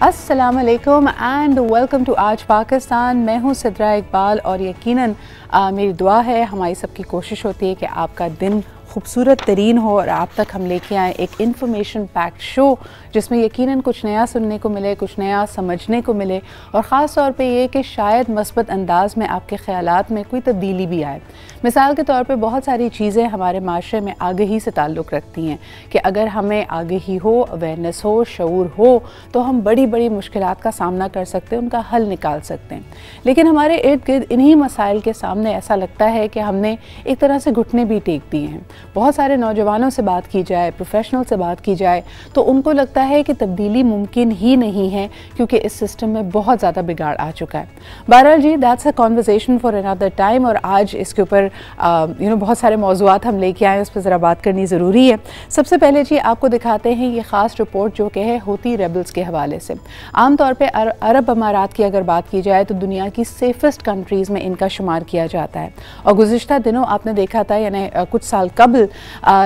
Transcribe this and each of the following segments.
अस्सलाम वालेकुम and welcome to आज पाकिस्तान। मैं हूं सिद्रा इकबाल और यकीनन मेरी दुआ है, हमारी सबकी कोशिश होती है कि आपका दिन खूबसूरत तरीन हो और आप तक हम लेके आएँ एक इन्फॉर्मेशन पैक्ड शो जिसमें यकीनन कुछ नया सुनने को मिले, कुछ नया समझने को मिले और ख़ास तौर पे ये कि शायद मस्बत अंदाज में आपके ख़यालात में कोई तब्दीली भी आए। मिसाल के तौर पे बहुत सारी चीज़ें हमारे माशरे में आगही से ताल्लुक़ रखती हैं कि अगर हमें आगही हो, अवेयरनेस हो, शऊर हो तो हम बड़ी बड़ी मुश्किलात का सामना कर सकते हैं, उनका हल निकाल सकते हैं। लेकिन हमारे इर्द गिर्द इन्हीं मसाइल के सामने ऐसा लगता है कि हमने एक तरह से घुटने भी टेक दिए हैं। बहुत सारे नौजवानों से बात की जाए, प्रोफेशनल से बात की जाए तो उनको लगता है कि तब्दीली मुमकिन ही नहीं है क्योंकि इस सिस्टम में बहुत ज़्यादा बिगाड़ आ चुका है। बहरहाल जी, that's a conversation for another time और आज इसके ऊपर बहुत सारे मौज़ूआत हम लेके आए, उस पर ज़रा बात करनी ज़रूरी है। सबसे पहले जी आपको दिखाते हैं ये ख़ास रिपोर्ट जो कि है हूती रेबल्स के हवाले से। आम तौर पर अरब अमारात की अगर बात की जाए तो दुनिया की सेफेस्ट कंट्रीज़ में इनका शुमार किया जाता है और गुज़िश्ता दिनों आपने देखा था, यानी कुछ साल कबल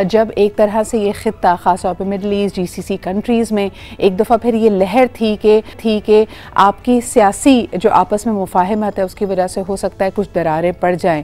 जब एक तरह से ये ख़ित्ता ख़ास तौर पर मिडल ईस्ट GCC कंट्रीज़ में एक दफ़ा फिर ये लहर थी कि आपकी सियासी जो आपस में मुफाहमत है उसकी वजह से हो सकता है कुछ दरारें पड़ जाएं।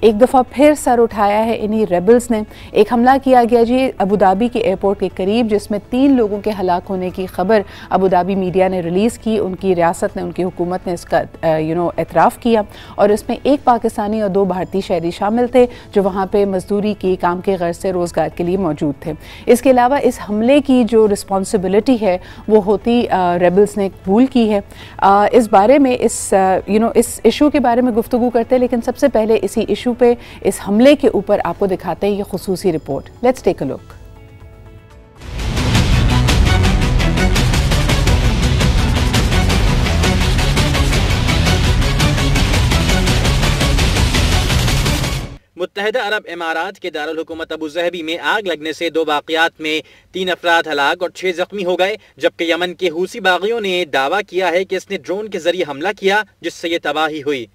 एक दफ़ा फिर सर उठाया है इन्हीं रेबल्स ने। एक हमला किया गया जी अबू धाबी के एयरपोर्ट के करीब जिसमें 3 लोगों के हलाक होने की खबर अबू धाबी मीडिया ने रिलीज़ की। उनकी रियासत ने, उनकी हुकूमत ने इसका एतराफ़ किया और इसमें एक पाकिस्तानी और 2 भारतीय शहरी शामिल थे जो वहाँ पर मजदूरी की, काम के गर्ज से रोज़गार के लिए मौजूद थे। इसके अलावा इस हमले की जो रिस्पॉन्सिबिलिटी है वो हूती रेबल्स ने कबूल की है। इस बारे में इस इशू के बारे में गुफ्तगू करते हैं, लेकिन सबसे पहले इसी इशू पे, इस हमले के ऊपर आपको दिखाते हैं ये खुसूसी report. Let's take a look. मुत्तहिदा अरब इमारात के दारुल हुकूमत अबू ज़हबी में आग लगने से 2 वाक़यात में 3 अफराद हलाक और 6 जख्मी हो गए, जबकि यमन के हूसी बागियों ने दावा किया है कि इसने ड्रोन के जरिए हमला किया जिससे ये तबाही हुई।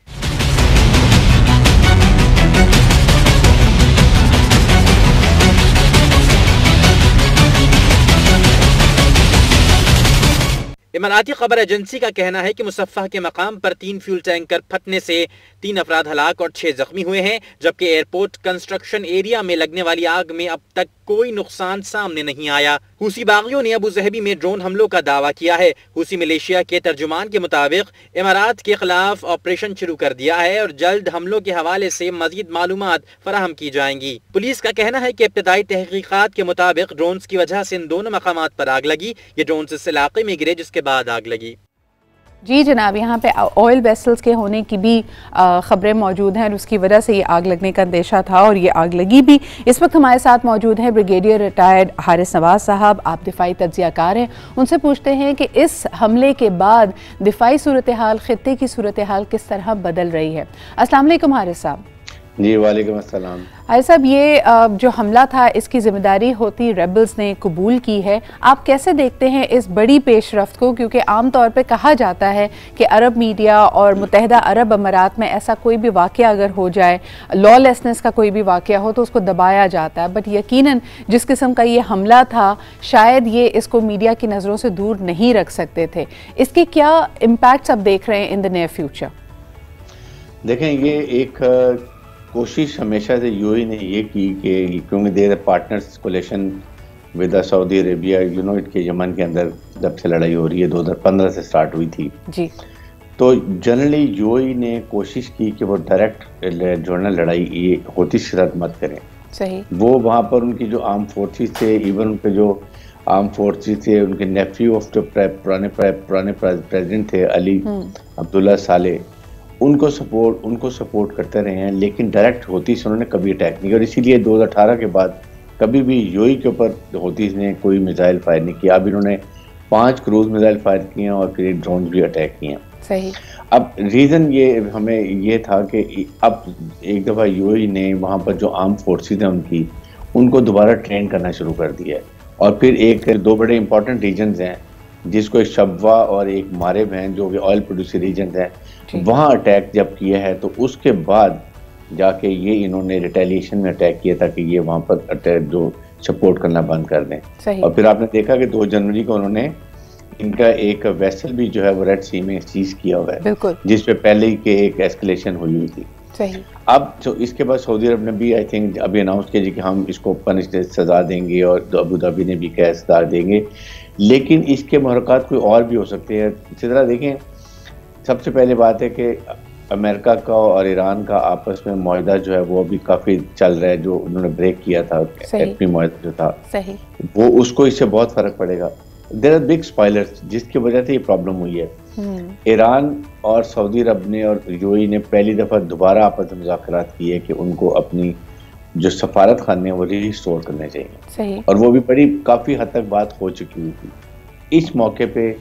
इमाराती खबर एजेंसी का कहना है कि मुसफ़्फ़ा के मकाम पर 3 फ्यूल टैंकर फटने से 3 अफराद हलाक और 6 जख्मी हुए हैं, जबकि एयरपोर्ट कंस्ट्रक्शन एरिया में लगने वाली आग में अब तक कोई नुकसान सामने नहीं आया। हूसी बागियों ने अबू ज़हबी में ड्रोन हमलों का दावा किया है। हूसी मलेशिया के तर्जुमान के मुताबिक इमारात के खिलाफ ऑपरेशन शुरू कर दिया है और जल्द हमलों के हवाले से मजीद मालूमात फराहम की जाएंगी। पुलिस का कहना है कि इब्तदाई तहकीकात के मुताबिक ड्रोन की वजह से इन दोनों मकामात पर आग लगी। ये ड्रोन इस इलाके में गिरे जिसके बाद आग लगी। जी जनाब, यहाँ पे ऑयल वेसल्स के होने की भी ख़बरें मौजूद हैं और उसकी वजह से ये आग लगने का अंदेशा था और ये आग लगी भी। इस वक्त हमारे साथ मौजूद हैं ब्रिगेडियर रिटायर्ड हारिस नवाज साहब। आप दिफाई तज्ज़ियाकार हैं, उनसे पूछते हैं कि इस हमले के बाद दिफाई सूरत हाल, खित्ते की सूरत हाल किस तरह बदल रही है। अस्सलाम वालेकुम हारिस साहब। जी वालेकुम अस्सलाम। हारिस साहब, ये जो हमला था इसकी जिम्मेदारी हूती रेबल्स ने कबूल की है। आप कैसे देखते हैं इस बड़ी पेशरफ्त को, क्योंकि आम तौर पे कहा जाता है कि अरब मीडिया और मुत्तहिदा अरब अमारात में ऐसा कोई भी वाक़या अगर हो जाए, लॉलेसनेस का कोई भी वाक़या हो तो उसको दबाया जाता है, बट यकीनन जिस किस्म का ये हमला था शायद ये इसको मीडिया की नज़रों से दूर नहीं रख सकते थे। इसके क्या इम्पैक्ट्स आप देख रहे हैं इन द नियर फ्यूचर? देखें, ये एक कोशिश हमेशा से यूएई ने ये की कि क्योंकि their partners coalition with Saudi Arabia, के यमन के अंदर जब से लड़ाई हो रही है 2015 से स्टार्ट हुई थी जी, तो जनरली यूएई ने कोशिश की कि वो डायरेक्ट जो है ना लड़ाई ये होती शरत मत करें। सही। वो वहाँ पर उनकी जो आर्म फोर्सेस थे, इवन उनके जो आर्म फोर्सेस थे, उनके नेफ्यू ऑफ जो पुराने प्रेसिडेंट थे अली अब्दुल्ला साले, उनको सपोर्ट करते रहे हैं, लेकिन डायरेक्ट हूतीस उन्होंने कभी अटैक नहीं किया और इसीलिए 2018 के बाद कभी भी यूएई के ऊपर हूतीस ने कोई मिसाइल फायर नहीं किया। अब इन्होंने 5 क्रूज मिसाइल फायर किए हैं और फिर ड्रोन भी अटैक किए हैं। सही। अब रीज़न ये हमें ये था कि अब एक दफ़ा यूएई ने वहाँ पर जो आर्म फोर्सेस हैं उनको दोबारा ट्रेन करना शुरू कर दिया है और फिर 2 बड़े इंपॉर्टेंट रीजन्स हैं जिसको एक शब्वा और एक मारेब हैं जो कि ऑयल प्रोड्यूसर रीजन हैं, वहाँ अटैक जब किया है तो उसके बाद जाके ये इन्होंने रिटेलिएशन में अटैक किया था कि ये वहाँ पर अटैक जो सपोर्ट करना बंद कर दें। और फिर आपने देखा कि 2 जनवरी को उन्होंने इनका एक वेसल भी जो है वो रेड सी में सीज किया हुआ है, बिल्कुल, जिसपे पहले ही के एक एस्केलेशन हुई थी। सही। अब जो इसके बाद सऊदी अरब ने भी आई थिंक अभी अनाउंस किया कि हम इसको पनिशमेंट सजा देंगे, और अबू धाबी ने भी क्या सजा देंगे, लेकिन इसके मुहरक़ात कोई और भी हो सकते हैं। इसी तरह देखें, सबसे पहले बात है कि अमेरिका का और ईरान का आपस में मुआहदा जो है वो अभी काफ़ी चल रहा है, जो उन्होंने ब्रेक किया था, एटमी मुआहदा जो था, सही, वो उसको इससे बहुत फ़र्क पड़ेगा। देयर आर बिग स्पॉयलर्स जिसकी वजह से ये प्रॉब्लम हुई है। ईरान और सऊदी अरब ने और यूएई ने पहली दफ़ा दोबारा आपस में मुज़ाकरात किए कि उनको अपनी जो सफारत खाने हैं वो रिस्टोर करने चाहिए, सही, और वो भी बड़ी काफ़ी हद तक बात हो चुकी हुई थी। इस मौके पे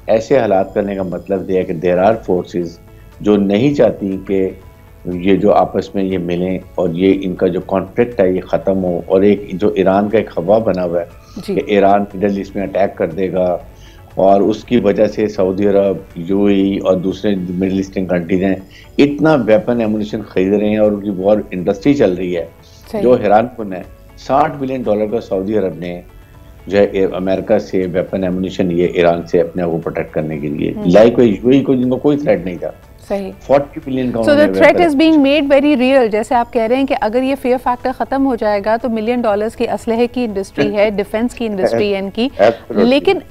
ऐसे हालात करने का मतलब यह है कि देयर आर फोर्सेस जो नहीं चाहती कि ये जो आपस में ये मिलें और ये इनका जो कॉन्फ्लिक्ट है ये ख़त्म हो, और एक जो ईरान का एक खवा बना हुआ है कि ईरान मिडल ईस्ट में अटैक कर देगा, और उसकी वजह से सऊदी अरब, यूएई और दूसरे मिडल ईस्टर्न कंट्रीज हैं इतना वेपन एमुनिशन खरीद रहे हैं, और उनकी वॉर इंडस्ट्री चल रही है जो हैरानकुन है। $60 बिलियन का सऊदी अरब ने जो है अमेरिका से वेपन एमुनिशन ये ईरान से अपने आप को प्रोटेक्ट करने के लिए, लाइक यूएई को जिनको कोई थ्रेट नहीं था, सही, 40 बिलियन का। So the threat is being made very real. जैसे आप कह रहे हैं कि अगर ये फेयर फैक्टर खत्म हो जाएगा तो $1 मिलियन की असलहे की इंडस्ट्री है, डिफेंस की इंडस्ट्री है इनकी।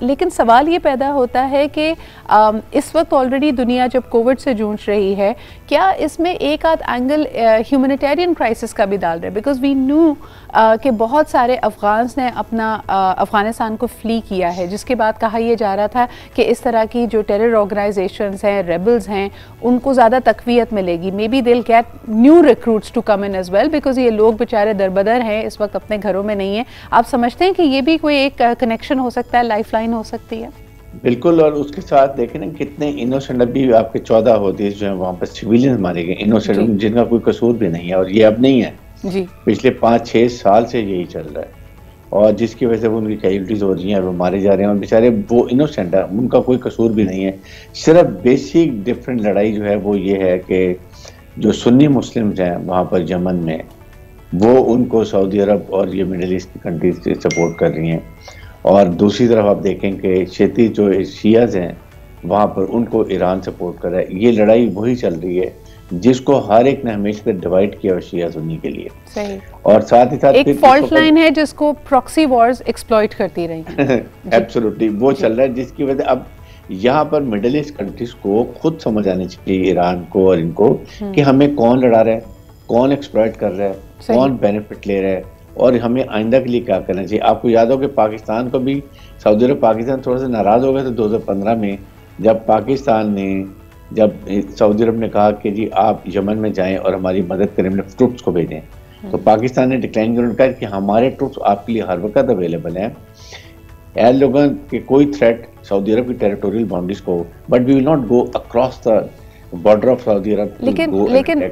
लेकिन सवाल ये पैदा होता है कि इस वक्त ऑलरेडी दुनिया जब कोविड से जूझ रही है, क्या इसमें एक आध एंगल ह्यूमैनिटेरियन क्राइसिस का भी डाल रहे हैं? बिकॉज वी न्यू कि बहुत सारे अफगान्स ने अपना अफगानिस्तान को फ्ली किया है, जिसके बाद कहा यह जा रहा था कि इस तरह की जो टेरर ऑर्गेनाइजेशंस हैं, रेबल्स हैं, उनको ज़्यादा तकवीयत मिलेगी। Maybe they'll get new recruits to come in as well, because ये लोग बेचारे दरबदर हैं, इस वक्त अपने घरों में नहीं है। आप समझते हैं कि ये भी कोई एक कनेक्शन हो सकता है, लाइफलाइन हो सकती है? बिल्कुल, और उसके साथ देखें ना कितने इनोसेंट, अभी आपके 14 होते जो है वहाँ पर सिविलियन मारे गए, इनोसेंट जिनका कोई कसूर भी नहीं है, और ये अब नहीं है जी, पिछले 5-6 साल से यही चल रहा है, और जिसकी वजह से वो उनकी कैजुअलिटीज हो रही हैं, वो मारे जा रहे हैं, और बेचारे वो इनोसेंट है, उनका कोई कसूर भी नहीं है। सिर्फ बेसिक डिफरेंट लड़ाई जो है वो ये है कि जो सुन्नी मुस्लिम्स हैं वहाँ पर यमन में, वो उनको सऊदी अरब और ये मिडिल ईस्ट की कंट्रीज से सपोर्ट कर रही हैं, और दूसरी तरफ आप देखें कि शेती जो शियाज हैं वहाँ पर उनको ईरान सपोर्ट कर रहा है। ये लड़ाई वही चल रही है जिसको हर एक ने हमेशा डिवाइड किया शिया सुन्नी के लिए। सही। और साथ ही साथ एक फॉल्ट लाइन है जिसको प्रॉक्सी वॉर्स एक्सप्लॉइट करती रही। एब्सोल्युटली, वो चल रहा है, जिसकी वजह अब यहाँ पर मिडिल ईस्ट कंट्रीज को खुद समझ आनी चाहिए, ईरान को और इनको, कि हमें कौन लड़ा रहा है, कौन एक्सप्लॉइट कर रहा है, कौन बेनिफिट ले रहा है, और हमें आइंदा के लिए क्या करना चाहिए। आपको याद हो कि पाकिस्तान को भी सऊदी अरब पाकिस्तान थोड़ा सा नाराज हो गया था 2015 में, जब पाकिस्तान ने जब सऊदी अरब ने कहा कि जी आप यमन में जाएं और हमारी मदद करें, हमने ट्रुप्स को भेजें, तो पाकिस्तान ने डिक्लाइन कर कहा कि हमारे ट्रुप्स आपके लिए हर वक्त अवेलेबल हैं, ऐसे लोगों के कोई थ्रेट सऊदी अरब की टेरिटोरियल बाउंड्रीज को, but we will not go across the border of Saudi Arab. लेकिन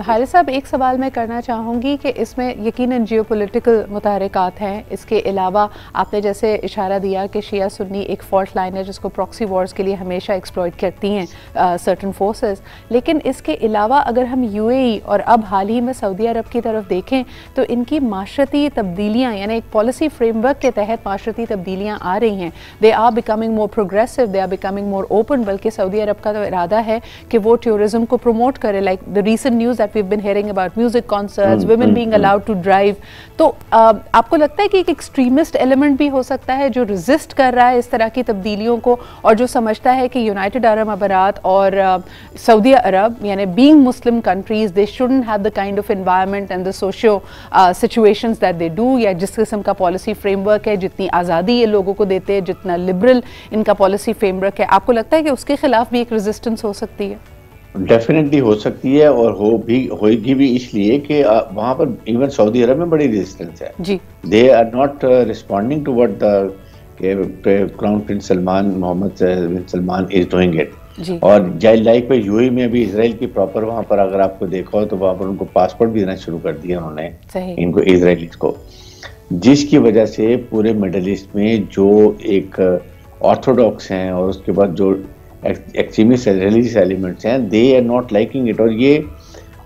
हारिस साहब, एक सवाल मैं करना चाहूँगी कि इसमें यकीनन जियोपॉलिटिकल मुतारिकात हैं, इसके अलावा आपने जैसे इशारा दिया कि शिया सुन्नी एक फॉल्ट लाइन है जिसको प्रॉक्सी वॉर्स के लिए हमेशा एक्सप्लॉइट करती हैं सर्टन फोर्सेस, लेकिन इसके अलावा अगर हम यूएई और अब हाल ही में सऊदी अरब की तरफ देखें तो इनकी माशरती तब्दीलियाँ, यानी एक पॉलिसी फ्रेमवर्क के तहत माशरती तब्दीलियाँ आ रही हैं। They are becoming more progressive, they are becoming more open, बल्कि सऊदी अरब का तो इरादा है कि वो टूरिज्म को प्रमोट करे, like the recent news that we have been hearing about music concerts, women being allowed to drive. तो आपको लगता है कि एक एक्सट्रीमिस्ट एलिमेंट भी हो सकता है जो रेजिस्ट कर रहा है इस तरह की तब्दीलियों को, और जो समझता है कि यूनाइटेड अरब अमीरात और सऊदी अरब, यानी being Muslim countries, they shouldn't have the kind of environment and the socio situations that they do, या जिस किस्म का पॉलिसी फ्रेमवर्क है, जितनी आज़ादी ये लोगों को देते हैं, जितना लिबरल इनका पॉलिसी फ्रेमवर्क है, आपको लगता है कि उसके खिलाफ भी एक रेजिस्टेंस हो सकती है? डेफिनेटली हो सकती है, और होगी भी इसलिए कि वहाँ पर इवन सऊदी अरब में बड़ी रेजिस्टेंस है जी। They are not responding to what the crown prince Salman Mohammed bin Salman is doing it. और जाइल लाइक पे यूएई में भी इजराइल की प्रॉपर वहाँ पर अगर आपको देखा हो तो वहाँ पर उनको पासपोर्ट भी देना शुरू कर दिया उन्होंने इनको, इजराइलीज को, जिसकी वजह से पूरे मिडिल ईस्ट में जो एक ऑर्थोडॉक्स हैं और उसके बाद जो एक्सट्रीमिस्ट रिलीजियस एलिमेंट्स हैं, they are not liking it. और ये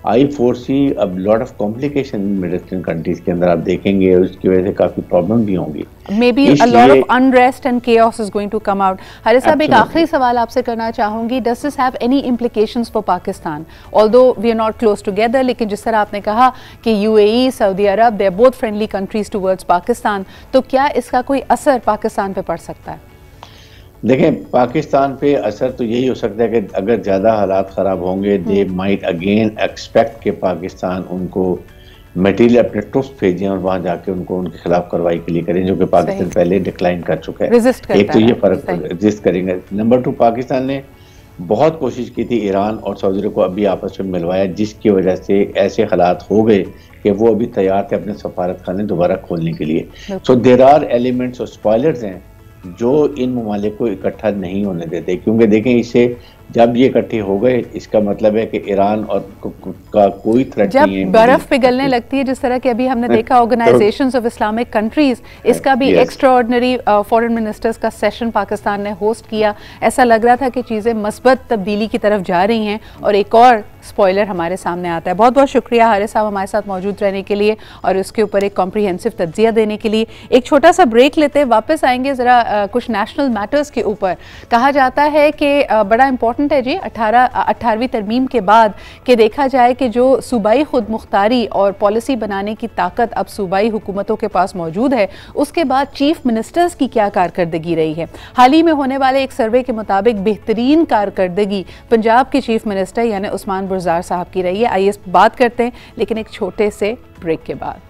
आई फोरसी अब lot of complication middle eastern countries के अंदर आप देखेंगे, उसकी वजह से काफी प्रॉब्लम भी होंगी। Maybe a lot of unrest and chaos is going to come out. Haris साहब, एक आखिरी सवाल आपसे करना चाहूँगी, does this have any implications for Pakistan? Although we are not close together, लेकिन जिस तरह आपने कहा कि UAE, Saudi Arab, they are both friendly countries towards Pakistan, तो क्या इसका कोई असर पाकिस्तान पे पड़ सकता है? देखें, पाकिस्तान पे असर तो यही हो सकता है कि अगर ज़्यादा हालात ख़राब होंगे, दे माइट अगेन एक्सपेक्ट कि पाकिस्तान उनको मटेरियल अपने ट्रुप्स भेजें और वहाँ जाके उनको उनके खिलाफ कार्रवाई के लिए करें, जो कि पाकिस्तान पहले डिक्लाइन कर चुका है। एक तो ये फर्क रेजिस्ट करेंगे। नंबर 2, पाकिस्तान ने बहुत कोशिश की थी ईरान और सऊदी अरब को अभी आपस में मिलवाया, जिसकी वजह से ऐसे हालात हो गए कि वो अभी तैयार थे अपने सफारत खाने दोबारा खोलने के लिए। सो देयर आर एलिमेंट्स और स्पॉयलर्स हैं जो इन ममालिक को इकट्ठा नहीं होने देते, क्योंकि देखें इससे जब ये इकट्ठे हो गए इसका मतलब है कि ईरान और का कोई थ्रेट नहीं है। जब बर्फ पिघलने लगती है, जिस तरह के अभी हमने देखा ऑर्गेनाइजेशंस ऑफ इस्लामिक कंट्रीज, इसका भी एक्स्ट्राऑर्डिनरी फॉरेन मिनिस्टर्स का सेशन पाकिस्तान ने होस्ट किया। ऐसा लग रहा था कि चीज़ें मस्बत तब्दीली की तरफ जा रही हैं और एक और स्पॉइलर हमारे सामने आता है। बहुत बहुत शुक्रिया हारिस साहब हमारे साथ मौजूद रहने के लिए और उसके ऊपर एक कॉम्प्रिहेंसिव तज्जिया देने के लिए। एक छोटा सा ब्रेक लेते हैं, वापस आएंगे ज़रा कुछ नेशनल मैटर्स के ऊपर। कहा जाता है कि बड़ा इंपॉर्टेंट है जी 18वीं तरमीम के बाद कि देखा जाए कि जो सूबाई खुद मुख्तारी और पॉलिसी बनाने की ताकत अब सूबाई हुकूमतों के पास मौजूद है, उसके बाद चीफ मिनिस्टर्स की क्या कारकर्दगी रही है। हाल ही में होने वाले एक सर्वे के मुताबिक बेहतरीन कारकर्दगी पंजाब के चीफ मिनिस्टर यानी उस्मान बुज़दार साहब की रही है। आइए इस बात करते हैं, लेकिन एक छोटे से ब्रेक के बाद।